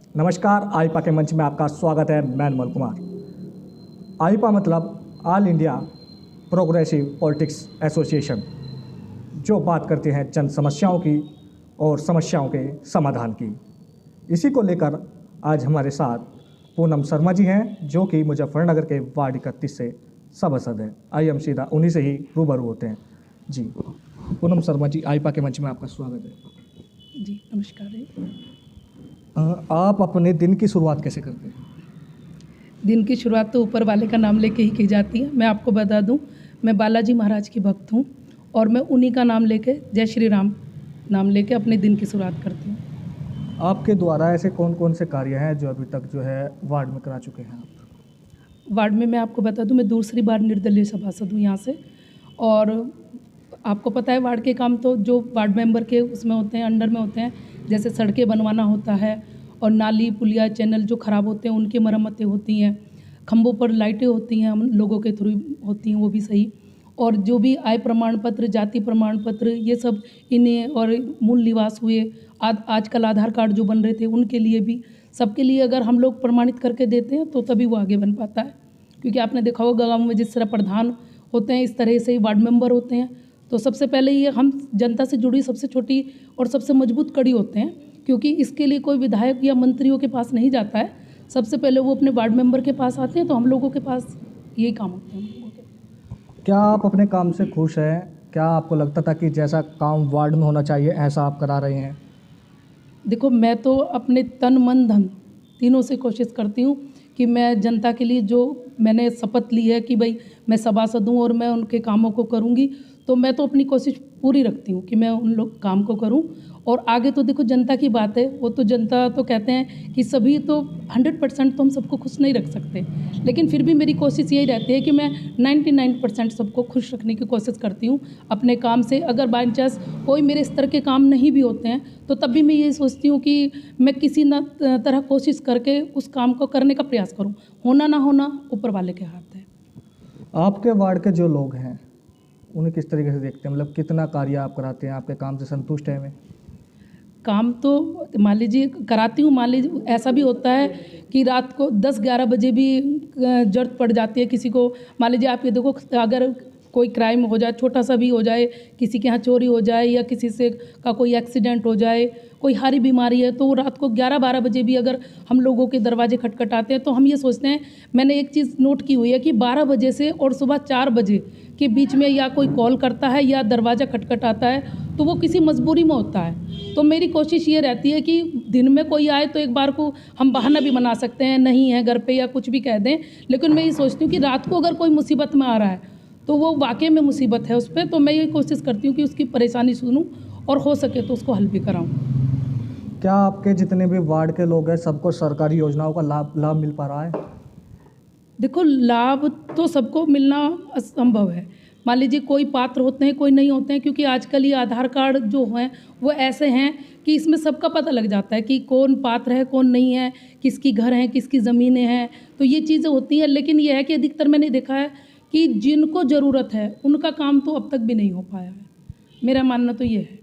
नमस्कार, आईपा के मंच में आपका स्वागत है। मैं अनमोल कुमार। आईपा मतलब all India progressive politics association, जो बात करते हैं जन समस्याओं की और समस्याओं के समाधान की। इसी को लेकर आज हमारे साथ पूनम शर्मा जी हैं, जो कि मुजफ्फरनगर के वार्ड 31 से सभासद हैं। आइए हम सीधा उन्हीं से ही रूबरू होते हैं। जी पूनम शर्मा जी, आईपा के मंच में आपका स्वागत है। जी नमस्कार है। आप अपने दिन की शुरुआत कैसे करते हैं? दिन की शुरुआत तो ऊपर वाले का नाम लेके ही की जाती है। मैं आपको बता दूं, मैं बालाजी महाराज की भक्त हूं और मैं उन्हीं का नाम लेके, जय श्री राम नाम लेके अपने दिन की शुरुआत करती हूं। आपके द्वारा ऐसे कौन कौन से कार्य हैं जो अभी तक जो है वार्ड में करा चुके हैं आप? वार्ड में मैं आपको बता दूं, मैं दूसरी बार निर्दलीय सभासद हूँ यहाँ से। और आपको पता है वार्ड के काम तो जो वार्ड मेंबर के उसमें होते हैं, अंडर में होते हैं। जैसे सड़कें बनवाना होता है और नाली पुलिया चैनल जो ख़राब होते हैं उनकी मरम्मतें होती हैं। खंभों पर लाइटें होती हैं, हम लोगों के थ्रू होती हैं, वो भी सही। और जो भी आय प्रमाण पत्र, जाति प्रमाण पत्र, ये सब इन्हें, और मूल निवास हुए, आजकल आधार कार्ड जो बन रहे थे उनके लिए भी, सबके लिए अगर हम लोग प्रमाणित करके देते हैं तो तभी वो आगे बन पाता है। क्योंकि आपने देखा होगा गाँव में जिस तरह प्रधान होते हैं, इस तरह से ही वार्ड मेंबर होते हैं। तो सबसे पहले ये हम जनता से जुड़ी सबसे छोटी और सबसे मजबूत कड़ी होते हैं, क्योंकि इसके लिए कोई विधायक या मंत्रियों के पास नहीं जाता है। सबसे पहले वो अपने वार्ड मेंबर के पास आते हैं, तो हम लोगों के पास यही काम होते हैं हम लोगों के। क्या आप अपने काम से खुश हैं? क्या आपको लगता था कि जैसा काम वार्ड में होना चाहिए ऐसा आप करा रहे हैं? देखो, मैं तो अपने तन मन धन तीनों से कोशिश करती हूँ कि मैं जनता के लिए, जो मैंने शपथ ली है कि भाई मैं सभासद हूँ और मैं उनके कामों को करूँगी, तो मैं तो अपनी कोशिश पूरी रखती हूँ कि मैं उन लोग काम को करूँ। और आगे तो देखो जनता की बात है, वो तो जनता तो कहते हैं कि सभी तो 100% तो हम सबको खुश नहीं रख सकते, लेकिन फिर भी मेरी कोशिश यही रहती है कि मैं 99% सबको खुश रखने की कोशिश करती हूँ अपने काम से। अगर बाई चांस कोई मेरे स्तर के काम नहीं भी होते हैं तो तब भी मैं ये सोचती हूँ कि मैं किसी न तरह कोशिश करके उस काम को करने का प्रयास करूँ। होना ना होना ऊपर वाले के हाथ है। आपके वार्ड के जो लोग हैं उन्हें किस तरीके से देखते हैं? मतलब कितना कार्य आप कराते हैं? आपके काम से संतुष्ट है वे? काम तो मान लीजिए कराती हूँ। मान लीजिए ऐसा भी होता है कि रात को 10-11 बजे भी ज़रूरत पड़ जाती है किसी को। मान लीजिए आप ये देखो, अगर कोई क्राइम हो जाए, छोटा सा भी हो जाए, किसी के यहाँ चोरी हो जाए या किसी से का कोई एक्सीडेंट हो जाए, कोई हारी बीमारी है, तो वो रात को 11-12 बजे भी अगर हम लोगों के दरवाजे खटखटाते हैं तो हम ये सोचते हैं, मैंने एक चीज़ नोट की हुई है कि 12 बजे से और सुबह 4 बजे के बीच में या कोई कॉल करता है या दरवाज़ा खटखटाता है तो वो किसी मजबूरी में होता है। तो मेरी कोशिश ये रहती है कि दिन में कोई आए तो एक बार को हम बहाना भी बना सकते हैं, नहीं है घर पे या कुछ भी कह दें, लेकिन मैं ये सोचती हूँ कि रात को अगर कोई मुसीबत में आ रहा है तो वो वाकई में मुसीबत है उस पर, तो मैं ये कोशिश करती हूँ कि उसकी परेशानी सुनूँ और हो सके तो उसको हल भी कराऊँ। क्या आपके जितने भी वार्ड के लोग हैं सबको सरकारी योजनाओं का लाभ लाभ मिल पा रहा है? देखो, लाभ तो सबको मिलना असंभव है। मान लीजिए कोई पात्र होते हैं, कोई नहीं होते हैं, क्योंकि आजकल ये आधार कार्ड जो हैं वो ऐसे हैं कि इसमें सबका पता लग जाता है कि कौन पात्र है कौन नहीं है, किसकी घर है किसकी ज़मीनें हैं, तो ये चीज़ें होती हैं। लेकिन ये है कि अधिकतर मैंने देखा है कि जिनको ज़रूरत है उनका काम तो अब तक भी नहीं हो पाया है। मेरा मानना तो ये है।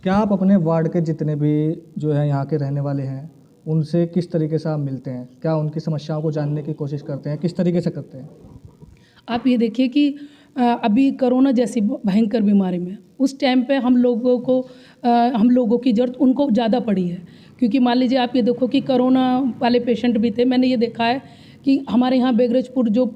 क्या आप अपने वार्ड के जितने भी जो है यहाँ के रहने वाले हैं उनसे किस तरीके से आप मिलते हैं? क्या उनकी समस्याओं को जानने की कोशिश करते हैं? किस तरीके से करते हैं? आप ये देखिए कि अभी कोरोना जैसी भयंकर बीमारी में उस टाइम पे हम लोगों की ज़रूरत उनको ज़्यादा पड़ी है। क्योंकि मान लीजिए आप ये देखो कि कोरोना वाले पेशेंट भी थे। मैंने ये देखा है कि हमारे यहाँ बेगरजपुर जो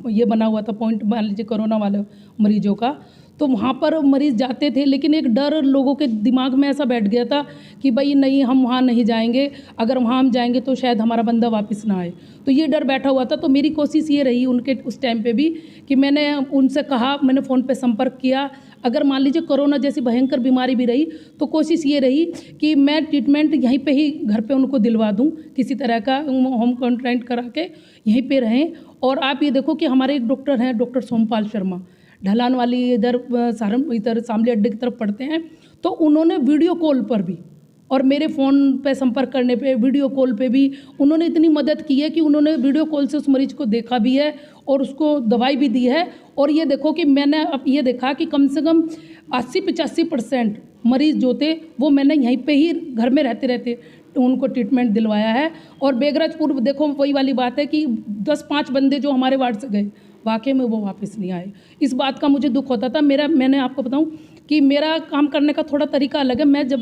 ये बना हुआ था पॉइंट, मान लीजिए कोरोना वाले मरीजों का, तो वहाँ पर मरीज़ जाते थे, लेकिन एक डर लोगों के दिमाग में ऐसा बैठ गया था कि भाई नहीं, हम वहाँ नहीं जाएंगे, अगर वहाँ हम जाएंगे तो शायद हमारा बंदा वापस ना आए, तो ये डर बैठा हुआ था। तो मेरी कोशिश ये रही उनके उस टाइम पे भी कि मैंने उनसे कहा, मैंने फ़ोन पे संपर्क किया, अगर मान लीजिए कोरोना जैसी भयंकर बीमारी भी रही तो कोशिश ये रही कि मैं ट्रीटमेंट यहीं पे ही घर पे उनको दिलवा दूँ, किसी तरह का होम क्वारंटाइन करा के यहीं पे रहें। और आप ये देखो कि हमारे एक डॉक्टर हैं, डॉक्टर सोमपाल शर्मा, ढलान वाली इधर इधर शामली अड्डे की तरफ पढ़ते हैं, तो उन्होंने वीडियो कॉल पर भी और मेरे फ़ोन पे संपर्क करने पे, वीडियो कॉल पे भी उन्होंने इतनी मदद की है कि उन्होंने वीडियो कॉल से उस मरीज़ को देखा भी है और उसको दवाई भी दी है। और ये देखो कि मैंने अब ये देखा कि कम से कम 80-85% मरीज़ जो थे वो मैंने यहीं पे ही घर में रहते रहते उनको ट्रीटमेंट दिलवाया है। और बेगरजपुर देखो वही वाली बात है कि 10-5 बंदे जो हमारे वार्ड से गए वाकई में वो वापस नहीं आए। इस बात का मुझे दुख होता था। मैंने आपको बताऊं कि मेरा काम करने का थोड़ा तरीका अलग है। मैं जब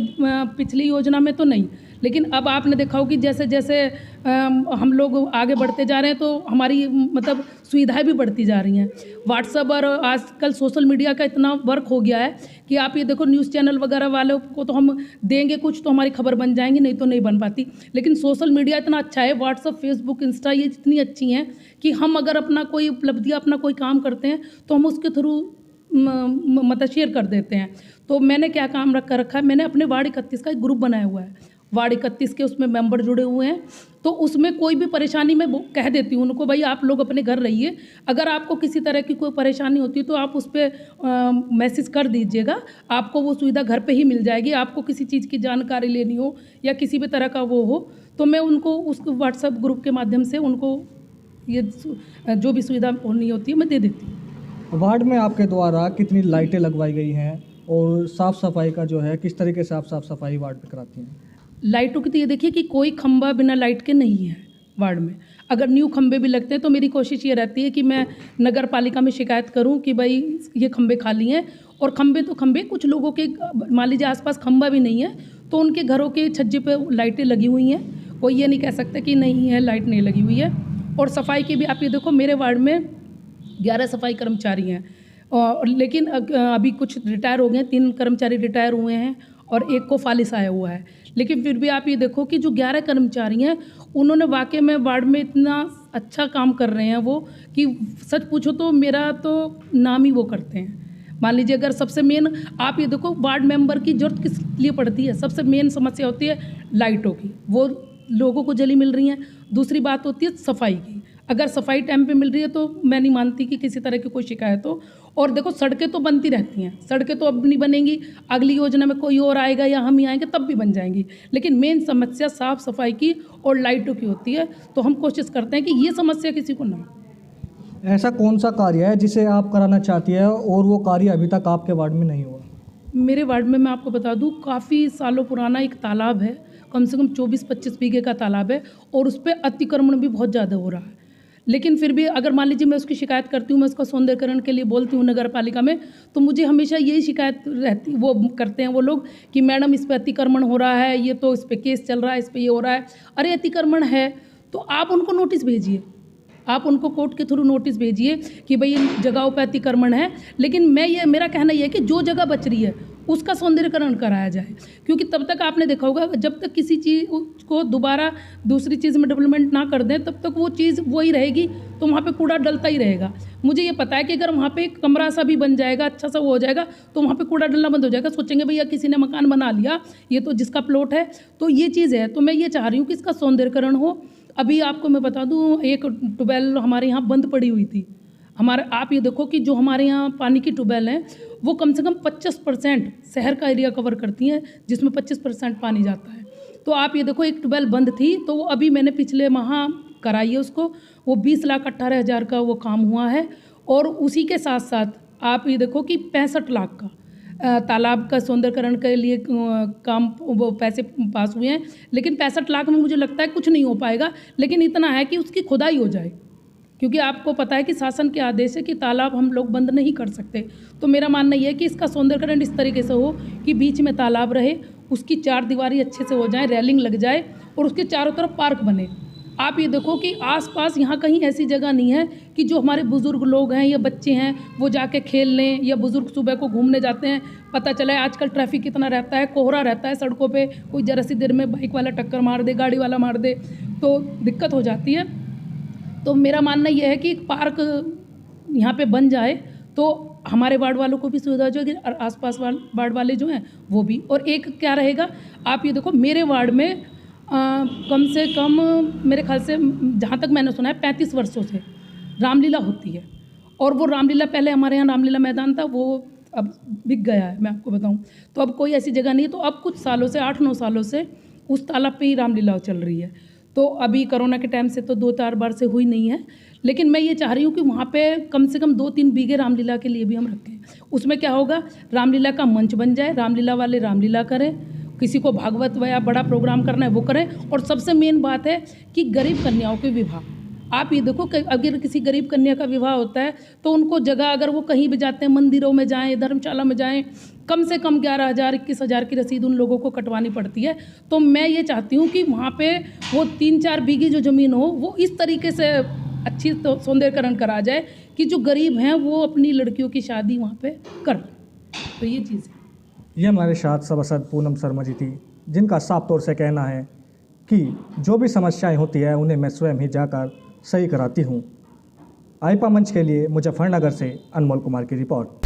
पिछली योजना में तो नहीं, लेकिन अब आपने देखा हो कि जैसे जैसे हम लोग आगे बढ़ते जा रहे हैं तो हमारी मतलब सुविधाएं भी बढ़ती जा रही हैं। व्हाट्सएप और आजकल सोशल मीडिया का इतना वर्क हो गया है कि आप ये देखो न्यूज़ चैनल वगैरह वालों को तो हम देंगे कुछ तो हमारी खबर बन जाएंगी, नहीं तो नहीं बन पाती। लेकिन सोशल मीडिया इतना अच्छा है, व्हाट्सएप, फेसबुक, इंस्टा ये इतनी अच्छी हैं कि हम अगर अपना कोई उपलब्धियाँ अपना कोई काम करते हैं तो हम उसके थ्रू मतलब शेयर कर देते हैं। तो मैंने क्या काम रखा है, मैंने अपने वार्ड 31 का एक ग्रुप बनाया हुआ है। वार्ड 31 के उसमें मेंबर जुड़े हुए हैं। तो उसमें कोई भी परेशानी मैं कह देती हूँ उनको, भाई आप लोग अपने घर रहिए, अगर आपको किसी तरह की कोई परेशानी होती है तो आप उस पर मैसेज कर दीजिएगा, आपको वो सुविधा घर पे ही मिल जाएगी। आपको किसी चीज़ की जानकारी लेनी हो या किसी भी तरह का वो हो तो मैं उनको उस व्हाट्सएप ग्रुप के माध्यम से उनको ये जो भी सुविधा होनी होती है मैं दे देती हूँ। वार्ड में आपके द्वारा कितनी लाइटें लगवाई गई हैं और साफ़ सफाई का जो है किस तरीके से आप साफ़ सफाई वार्ड में कराती हैं? लाइटों की तो ये देखिए कि कोई खंभा बिना लाइट के नहीं है वार्ड में। अगर न्यू खंभे भी लगते हैं तो मेरी कोशिश ये रहती है कि मैं नगर पालिका में शिकायत करूं कि भाई ये खंभे खाली हैं। और खंभे तो खंभे, कुछ लोगों के मान लीजिए आसपास खंभा भी नहीं है तो उनके घरों के छज्जे पे लाइटें लगी हुई हैं, कोई ये नहीं कह सकता कि नहीं है, लाइट नहीं लगी हुई है। और सफाई की भी आप ये देखो, मेरे वार्ड में 11 सफाई कर्मचारी हैं और लेकिन अभी कुछ रिटायर हो गए हैं, 3 कर्मचारी रिटायर हुए हैं और एक को फालिस आया हुआ है। लेकिन फिर भी आप ये देखो कि जो 11 कर्मचारी हैं उन्होंने वाकई में वार्ड में इतना अच्छा काम कर रहे हैं वो, कि सच पूछो तो मेरा तो नाम ही वो करते हैं। मान लीजिए अगर सबसे मेन आप ये देखो वार्ड मेंबर की जरूरत किस लिए पड़ती है, सबसे मेन समस्या होती है लाइटों की, वो लोगों को जल्दी मिल रही हैं। दूसरी बात होती है सफाई की, अगर सफाई टाइम पे मिल रही है तो मैं नहीं मानती कि किसी तरह की कोई शिकायत हो। और देखो सड़कें तो बनती रहती हैं, सड़कें तो अब नहीं बनेंगी, अगली योजना में कोई और आएगा या हम ही आएंगे तब भी बन जाएंगी। लेकिन मेन समस्या साफ़ सफाई की और लाइटों की होती है, तो हम कोशिश करते हैं कि ये समस्या किसी को ना हो। ऐसा कौन सा कार्य है जिसे आप कराना चाहती है और वो कार्य अभी तक आपके वार्ड में नहीं हुआ? मेरे वार्ड में मैं आपको बता दूं, काफ़ी सालों पुराना एक तालाब है, कम से कम 24-25 बीघे का तालाब है और उस पर अतिक्रमण भी बहुत ज़्यादा हो रहा है। लेकिन फिर भी अगर मान लीजिए मैं उसकी शिकायत करती हूँ, मैं उसका सौंदर्यकरण के लिए बोलती हूँ नगर पालिका में, तो मुझे हमेशा यही शिकायत रहती, वो करते हैं वो लोग कि मैडम इस पर अतिक्रमण हो रहा है, ये तो इस पर केस चल रहा है, इस पर ये हो रहा है। अरे अतिक्रमण है तो आप उनको नोटिस भेजिए, आप उनको कोर्ट के थ्रू नोटिस भेजिए कि भाई इन जगहों पर अतिक्रमण है। लेकिन मेरा कहना यह है कि जो जगह बच रही है उसका सौंदर्यकरण कराया जाए, क्योंकि तब तक आपने देखा होगा जब तक किसी चीज़ को दोबारा दूसरी चीज़ में डेवलपमेंट ना कर दें तब तक वो चीज़ वही रहेगी, तो वहाँ पे कूड़ा डलता ही रहेगा। मुझे ये पता है कि अगर वहाँ पे एक कमरा सा भी बन जाएगा, अच्छा सा वो हो जाएगा, तो वहाँ पे कूड़ा डलना बंद हो जाएगा। सोचेंगे भैया किसी ने मकान बना लिया, ये तो जिसका प्लॉट है, तो ये चीज़ है। तो मैं ये चाह रही हूँ कि इसका सौंदर्यकरण हो। अभी आपको मैं बता दूँ, एक ट्यूबवेल हमारे यहाँ बंद पड़ी हुई थी। आप ये देखो कि जो हमारे यहाँ पानी की ट्यूबवेल हैं वो कम से कम 25% शहर का एरिया कवर करती हैं, जिसमें 25% पानी जाता है। तो आप ये देखो एक ट्यूबवेल बंद थी, तो वो अभी मैंने पिछले माह कराई है उसको, वो 20,18,000 का वो काम हुआ है। और उसी के साथ साथ आप ये देखो कि 65 लाख का तालाब का सौंदर्यकरण के लिए काम, वो पैसे पास हुए हैं। लेकिन 65 लाख में मुझे लगता है कुछ नहीं हो पाएगा, लेकिन इतना है कि उसकी खुदाई हो जाए, क्योंकि आपको पता है कि शासन के आदेश है कि तालाब हम लोग बंद नहीं कर सकते। तो मेरा मानना यह है कि इसका सौंदर्यकरण इस तरीके से हो कि बीच में तालाब रहे, उसकी 4 दीवारी अच्छे से हो जाए, रेलिंग लग जाए और उसके चारों तरफ पार्क बने। आप ये देखो कि आसपास यहाँ कहीं ऐसी जगह नहीं है कि जो हमारे बुज़ुर्ग लोग हैं या बच्चे हैं वो जाके खेल लें, या बुज़ुर्ग सुबह को घूमने जाते हैं, पता चला है आजकल ट्रैफिक कितना रहता है, कोहरा रहता है सड़कों पे, कोई ज़रा सी देर में बाइक वाला टक्कर मार दे, गाड़ी वाला मार दे, तो दिक्कत हो जाती है। तो मेरा मानना यह है कि एक पार्क यहाँ पे बन जाए तो हमारे वार्ड वालों को भी सुविधा हो जाएगी और आसपास वार्ड वाले जो हैं वो भी। और एक क्या रहेगा, आप ये देखो मेरे वार्ड में कम से कम मेरे ख्याल से जहाँ तक मैंने सुना है 35 वर्षों से रामलीला होती है। और वो रामलीला, पहले हमारे यहाँ रामलीला मैदान था, वो अब बिक गया है, मैं आपको बताऊँ। तो अब कोई ऐसी जगह नहीं है, तो अब कुछ सालों से 8-9 सालों से उस तालाब पे ही रामलीला चल रही है। तो अभी कोरोना के टाइम से तो 2-4 बार से हुई नहीं है, लेकिन मैं ये चाह रही हूँ कि वहाँ पे कम से कम 2-3 बीघे रामलीला के लिए भी हम रखें। उसमें क्या होगा, रामलीला का मंच बन जाए, रामलीला वाले रामलीला करें, किसी को भागवत या बड़ा प्रोग्राम करना है वो करें। और सबसे मेन बात है कि गरीब कन्याओं के विवाह, आप ये देखो कि अगर किसी गरीब कन्या का विवाह होता है तो उनको जगह, अगर वो कहीं भी जाते हैं, मंदिरों में जाएं, धर्मशाला में जाएं, कम से कम 11,000 21,000 की रसीद उन लोगों को कटवानी पड़ती है। तो मैं ये चाहती हूँ कि वहाँ पे वो 3-4 बीघी जो ज़मीन हो वो इस तरीके से अच्छी तो सौंदर्यकरण करा जाए कि जो गरीब हैं वो अपनी लड़कियों की शादी वहाँ पे कर। तो ये चीज़ है। ये हमारे साथ सभासद पूनम शर्मा जी थी, जिनका साफ तौर से कहना है कि जो भी समस्याएं होती है उन्हें मैं स्वयं ही जाकर सही कराती हूँ। आईपा मंच के लिए मुजफ्फरनगर से अनमोल कुमार की रिपोर्ट।